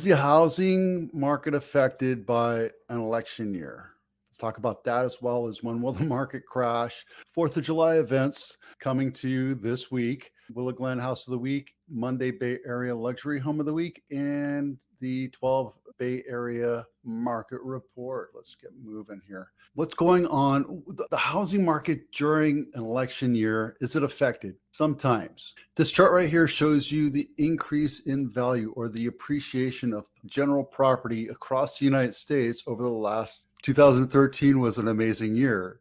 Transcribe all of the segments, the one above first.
Is the housing market affected by an election year? Let's talk about that, as well as when will the market crash. 4th of July events coming to you this week. Willa Glenn House of the Week, Monday Bay Area Luxury Home of the Week, and the 12 Bay Area Market Report. Let's get moving here. What's going on? The housing market during an election year, is it affected? Sometimes. This chart right here shows you the increase in value or the appreciation of general property across the United States over the last 2013 was an amazing year.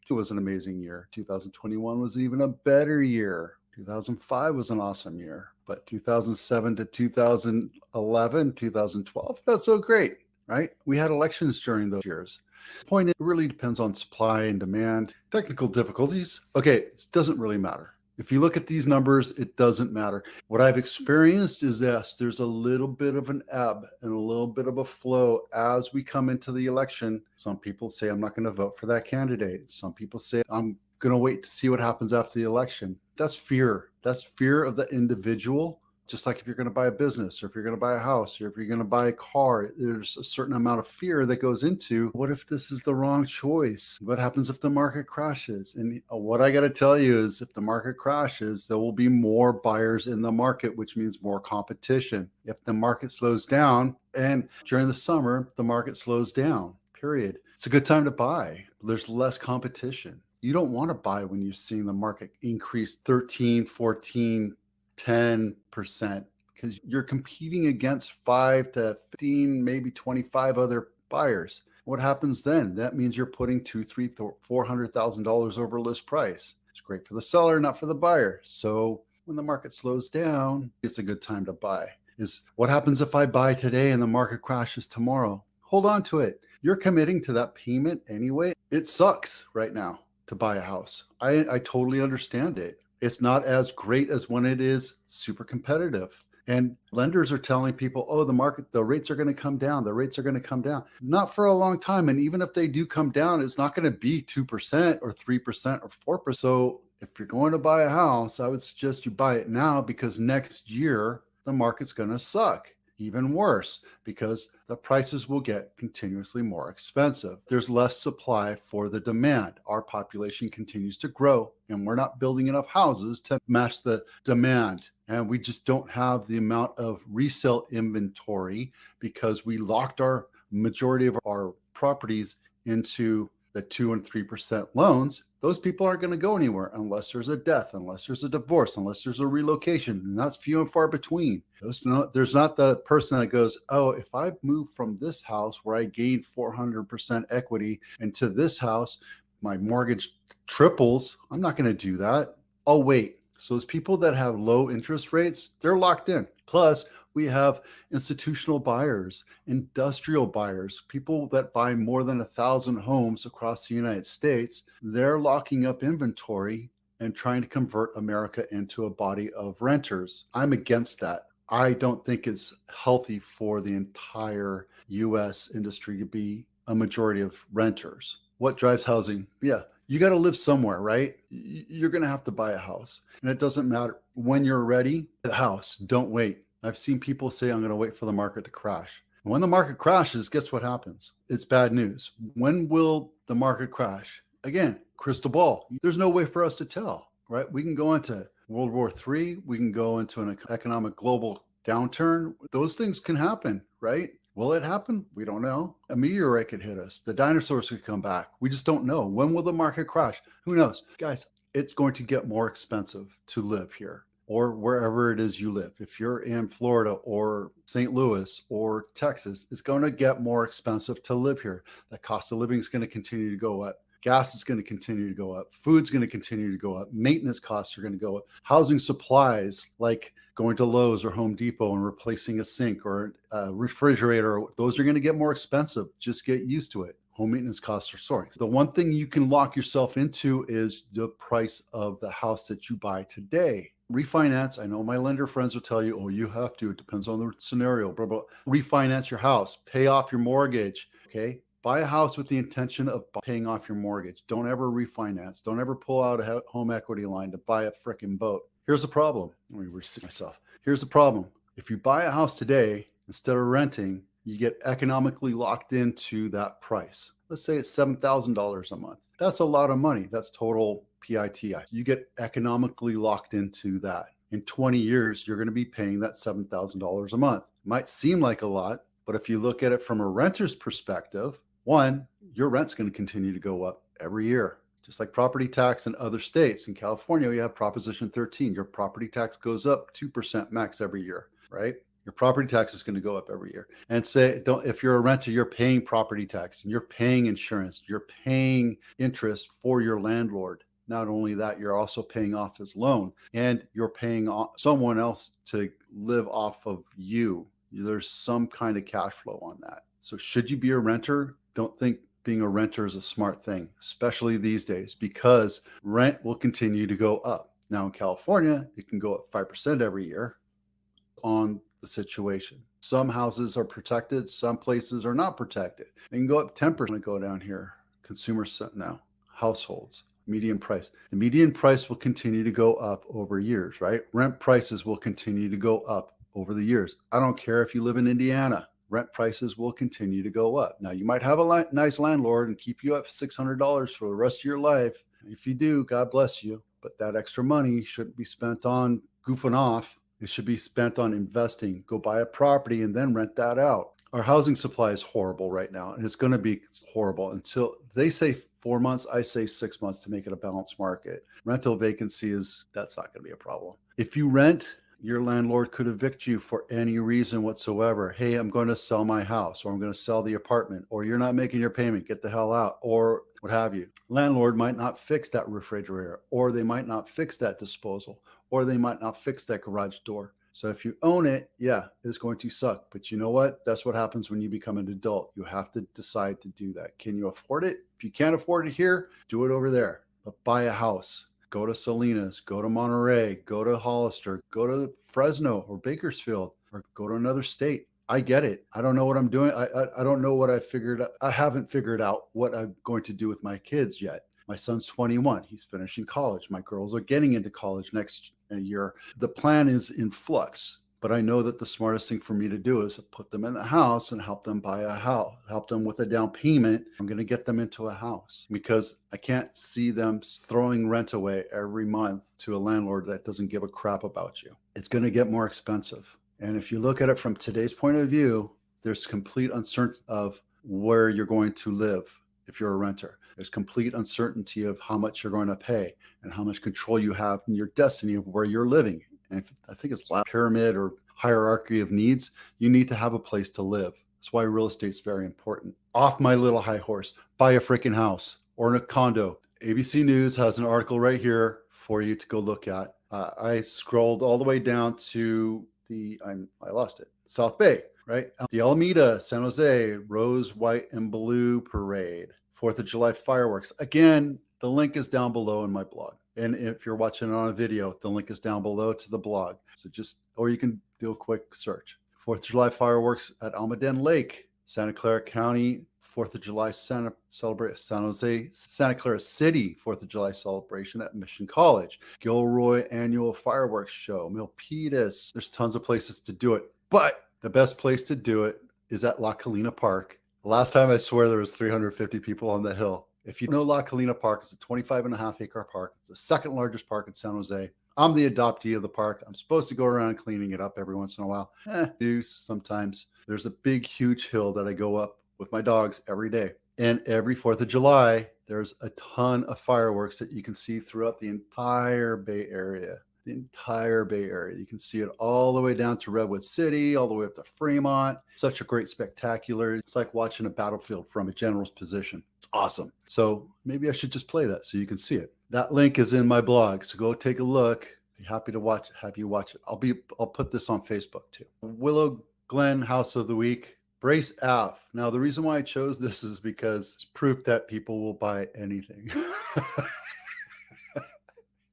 It was an amazing year. 2021 was even a better year. 2005 was an awesome year, but 2007 to 2011, 2012, that's so great, right? We had elections during those years. The point, it really depends on supply and demand. Technical difficulties, okay, it doesn't really matter. If you look at these numbers, it doesn't matter. What I've experienced is this: there's a little bit of an ebb and a little bit of a flow as we come into the election. Some people say, I'm not going to vote for that candidate. Some people say, I'm going to wait to see what happens after the election. That's fear. That's fear of the individual. Just like if you're going to buy a business, or if you're going to buy a house, or if you're going to buy a car, there's a certain amount of fear that goes into, what if this is the wrong choice? What happens if the market crashes? And what I got to tell you is, if the market crashes, there will be more buyers in the market, which means more competition. If the market slows down, and during the summer, the market slows down, period, it's a good time to buy. There's less competition. You don't want to buy when you're seeing the market increase 13, 14, 10%, because you're competing against 5 to 15, maybe 25 other buyers. What happens then? That means you're putting $200,000, $300,000, $400,000 over list price. It's great for the seller, not for the buyer. So when the market slows down, it's a good time to buy. What happens if I buy today and the market crashes tomorrow? Hold on to it. You're committing to that payment anyway. It sucks right now to buy a house. I totally understand it. It's not as great as when it is super competitive. And lenders are telling people, oh, the rates are going to come down. The rates are going to come down. Not for a long time. And even if they do come down, it's not going to be 2% or 3% or 4%. So if you're going to buy a house, I would suggest you buy it now, because next year the market's going to suck. Even worse, because the prices will get continuously more expensive. There's less supply for the demand. Our population continues to grow, and we're not building enough houses to match the demand. And we just don't have the amount of resale inventory, because we locked our majority of our properties into the 2 and 3% loans. Those people aren't going to go anywhere unless there's a death, unless there's a divorce, unless there's a relocation. And that's few and far between. There's not the person that goes, oh, if I move from this house where I gained 400% equity into this house, my mortgage triples. I'm not going to do that. I'll wait. So those people that have low interest rates, they're locked in. Plus, we have institutional buyers, industrial buyers, people that buy more than 1,000 homes across the United States. They're locking up inventory and trying to convert America into a body of renters. I'm against that. I don't think it's healthy for the entire U.S. industry to be a majority of renters. What drives housing? Yeah, you got to live somewhere, right? You're going to have to buy a house. And it doesn't matter when you're ready, the house, don't wait. I've seen people say, I'm going to wait for the market to crash. And when the market crashes, guess what happens? It's bad news. When will the market crash? Again, crystal ball. There's no way for us to tell, right? We can go into World War III. We can go into an economic global downturn. Those things can happen, right? Will it happen? We don't know. A meteorite could hit us. The dinosaurs could come back. We just don't know. When will the market crash? Who knows? Guys, it's going to get more expensive to live here, or wherever it is you live. If you're in Florida or St. Louis or Texas, it's going to get more expensive to live here. The cost of living is going to continue to go up. Gas is going to continue to go up. Food's going to continue to go up. Maintenance costs are going to go up. Housing supplies, like going to Lowe's or Home Depot and replacing a sink or a refrigerator, those are going to get more expensive. Just get used to it. Home maintenance costs are soaring. The one thing you can lock yourself into is the price of the house that you buy today. Refinance. I know my lender friends will tell you, oh, you have to. It depends on the scenario. Blah, blah. Refinance your house. Pay off your mortgage. Okay. Buy a house with the intention of paying off your mortgage. Don't ever refinance. Don't ever pull out a home equity line to buy a freaking boat. Here's the problem. Let me reset myself. Here's the problem. If you buy a house today, Instead of renting, you get economically locked into that price. Let's say it's $7,000 a month. That's a lot of money. That's total PITI. You get economically locked into that. In 20 years, you're going to be paying that $7,000 a month. Might seem like a lot, but if you look at it from a renter's perspective, one, your rent's going to continue to go up every year. Just like property tax in other states. In California, you have Proposition 13. Your property tax goes up 2% max every year, right? Your property tax is going to go up every year. And if you're a renter, you're paying property tax and you're paying insurance, you're paying interest for your landlord. Not only that, you're also paying off his loan and you're paying someone else to live off of you. There's some kind of cash flow on that. So should you be a renter? Don't think being a renter is a smart thing, especially these days, because rent will continue to go up. Now in California, it can go up 5% every year on the situation. Some houses are protected, some places are not protected. It can go up 10%. Go down here, consumers now, households, median price. The median price will continue to go up over years, right? Rent prices will continue to go up over the years. I don't care if you live in Indiana, rent prices will continue to go up. Now, you might have a nice landlord and keep you at $600 for the rest of your life. If you do, God bless you. But that extra money shouldn't be spent on goofing off. It should be spent on investing. Go buy a property and then rent that out. Our housing supply is horrible right now, and it's going to be horrible until they say 4 months. I say 6 months to make it a balanced market. Rental vacancy that's not going to be a problem. If you rent, your landlord could evict you for any reason whatsoever. Hey, I'm going to sell my house, or I'm going to sell the apartment, or you're not making your payment, get the hell out, or what have you. Landlord might not fix that refrigerator, or they might not fix that disposal, or they might not fix that garage door. So if you own it, yeah, it's going to suck. But you know what? That's what happens when you become an adult. You have to decide to do that. Can you afford it? If you can't afford it here, do it over there. But buy a house. Go to Salinas, go to Monterey, go to Hollister, go to Fresno or Bakersfield, or go to another state. I get it. I don't know what I'm doing. I don't know what I figured out. I haven't figured out what I'm going to do with my kids yet. My son's 21. He's finishing college. My girls are getting into college next year. The plan is in flux, but I know that the smartest thing for me to do is put them in the house and help them buy a house, help them with a down payment. I'm going to get them into a house because I can't see them throwing rent away every month to a landlord that doesn't give a crap about you. It's going to get more expensive. And if you look at it from today's point of view, there's complete uncertainty of where you're going to live if you're a renter. There's complete uncertainty of how much you're going to pay and how much control you have in your destiny of where you're living. And I think it's pyramid or hierarchy of needs. You need to have a place to live. That's why real estate's very important. Off my little high horse, buy a freaking house or a condo. ABC News has an article right here for you to go look at. I scrolled all the way down to I lost it. South Bay, right? The Alameda, San Jose, Rose, White, and Blue Parade. 4th of July fireworks. Again, the link is down below in my blog. And if you're watching it on a video, the link is down below to the blog. So or you can do a quick search. 4th of July fireworks at Almaden Lake, Santa Clara County, 4th of July celebration, San Jose, Santa Clara City, 4th of July celebration at Mission College, Gilroy annual fireworks show, Milpitas. There's tons of places to do it, but the best place to do it is at La Colina Park. Last time I swear there was 350 people on the hill. If you know La Colina Park, it's a 25.5-acre park. It's the second largest park in San Jose. I'm the adoptee of the park. I'm supposed to go around cleaning it up every once in a while. Do sometimes. There's a big, huge hill that I go up with my dogs every day. And every 4th of July, there's a ton of fireworks that you can see throughout the entire Bay Area. The entire Bay Area. You can see it all the way down to Redwood City, all the way up to Fremont. Such a great spectacular. It's like watching a battlefield from a general's position. It's awesome. So maybe I should just play that so you can see it. That link is in my blog. So go take a look. Be happy to have you watch it. I'll put this on Facebook too. Willa Glenn House of the Week. Brace Ave. Now, the reason why I chose this is because it's proof that people will buy anything.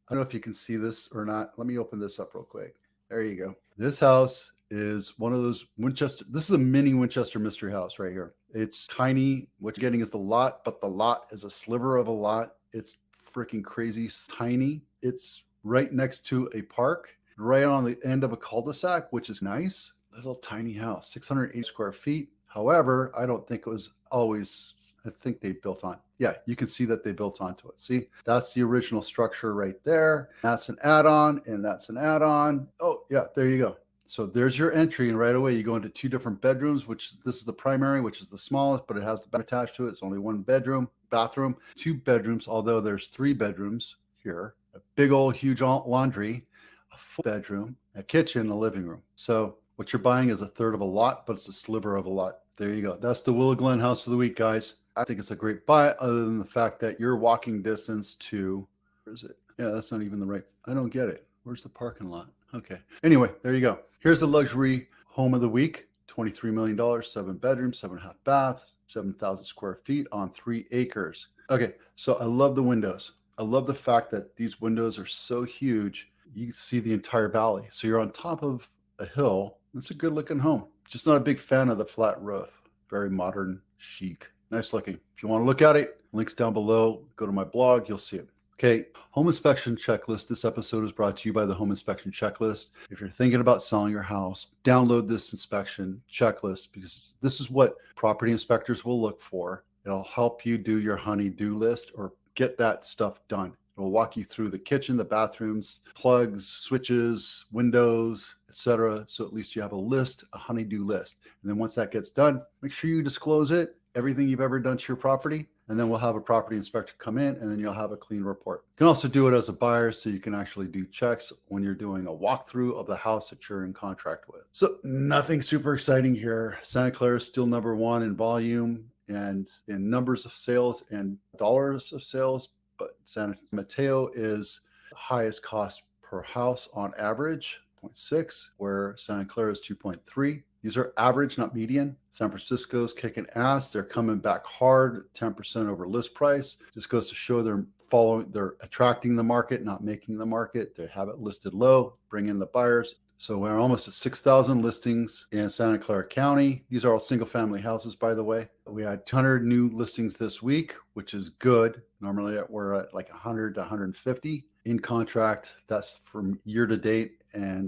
I don't know if you can see this or not. Let me open this up real quick. There you go. This house is one of those Winchester. This is a mini Winchester mystery house right here. It's tiny. What you're getting is the lot, but the lot is a sliver of a lot. It's freaking crazy tiny. It's right next to a park, right on the end of a cul-de-sac, which is nice. Little tiny house, 680 square feet. However, I don't think it was always, I think they built on. Yeah, you can see that they built onto it. See, that's the original structure right there. That's an add-on, and that's an add-on. Oh, yeah, there you go. So there's your entry, and right away you go into 2 different bedrooms, which this is the primary, which is the smallest, but it has the bed attached to it. It's only 1 bedroom, bathroom, 2 bedrooms, although there's 3 bedrooms here. A big old huge laundry, a full bedroom, a kitchen, a living room. So what you're buying is a third of a lot, but it's a sliver of a lot. There you go. That's the Willa Glenn House of the week, guys. I think it's a great buy, other than the fact that you're walking distance to, where is it? Yeah, that's not even the right, I don't get it. Where's the parking lot? Okay. Anyway, there you go. Here's the luxury home of the week. $23 million, 7 bedrooms, 7.5 baths, 7,000 square feet on 3 acres. Okay, so I love the windows. I love the fact that these windows are so huge, you see the entire valley. So you're on top of a hill. It's a good looking home. Just not a big fan of the flat roof. Very modern, chic, nice looking. If you want to look at it, links down below. Go to my blog, you'll see it. Okay, home inspection checklist. This episode is brought to you by the Home Inspection Checklist. If you're thinking about selling your house, download this inspection checklist, because this is what property inspectors will look for. It'll help you do your honey-do list, or get that stuff done. It'll walk you through the kitchen, the bathrooms, plugs, switches, windows, etc. So at least you have a list, a honey-do list. And then once that gets done, make sure you disclose it, everything you've ever done to your property. And then we'll have a property inspector come in, and then you'll have a clean report. You can also do it as a buyer, so you can actually do checks when you're doing a walkthrough of the house that you're in contract with. So nothing super exciting here. Santa Clara is still #1 in volume and in numbers of sales and dollars of sales. But San Mateo is the highest cost per house on average, 0.6, where Santa Clara is 2.3. These are average, not median. San Francisco's kicking ass. They're coming back hard, 10% over list price. Just goes to show they're attracting the market, not making the market. They have it listed low, bring in the buyers. So we're almost at 6,000 listings in Santa Clara County. These are all single family houses, by the way. We had 200 new listings this week, which is good. Normally we're at like 100 to 150 in contract. That's from year to date. And